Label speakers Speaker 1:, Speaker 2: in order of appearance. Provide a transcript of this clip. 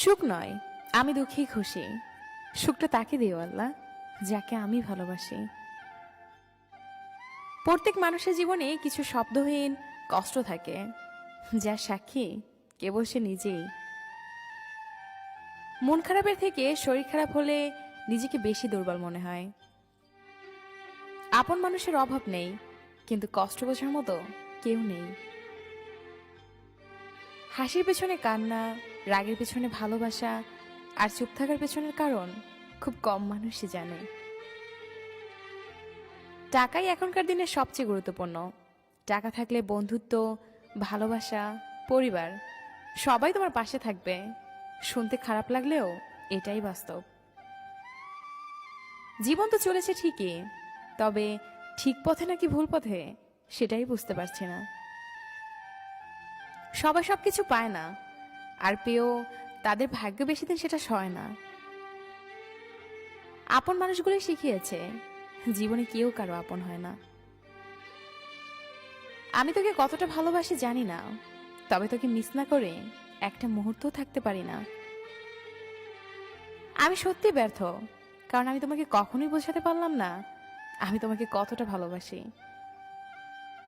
Speaker 1: সুখ নয়, আমি দুঃখী খুশি। সুখটা তাকে দিও আল্লাহ, যাকে আমি ভালোবাসি। প্রত্যেক মানুষের জীবনে কিছু শব্দহীন কষ্ট থাকে, যার সাক্ষী কেবল সে নিজেই। মন খারাপের থেকে শরীর খারাপ হলে নিজেকে বেশি দুর্বল মনে হয়। আপন মানুষের অভাব নেই, কিন্তু কষ্ট বোঝার মতো কেউ নেই। হাসির পেছনে কান্না, রাগের পেছনে ভালোবাসা, আর চুপ থাকার পেছনের কারণ খুব কম মানুষই জানে। টাকাই এখনকার দিনে সবচেয়ে গুরুত্বপূর্ণ। টাকা থাকলে বন্ধুত্ব, ভালোবাসা, পরিবার সবাই তোমার পাশে থাকবে। শুনতে খারাপ লাগলেও এটাই বাস্তব। জীবন তো চলেছে ঠিকই, তবে ঠিক পথে নাকি ভুল পথে সেটাই বুঝতে পারছি না। সবাই সবকিছু পায় না, আর পেয়েও তাদের ভাগ্য বেশি দিন সেটা সয় না। আপন মানুষগুলো শিখিয়েছে জীবনে কেউ কারো আপন হয় না। আমি তোকে কতটা ভালোবাসি জানি না, তবে তোকে মিস না করে একটা মুহূর্তও থাকতে পারি না। আমি সত্যি ব্যর্থ, কারণ আমি তোমাকে কখনোই বোঝাতে পারলাম না আমি তোমাকে কতটা ভালোবাসি।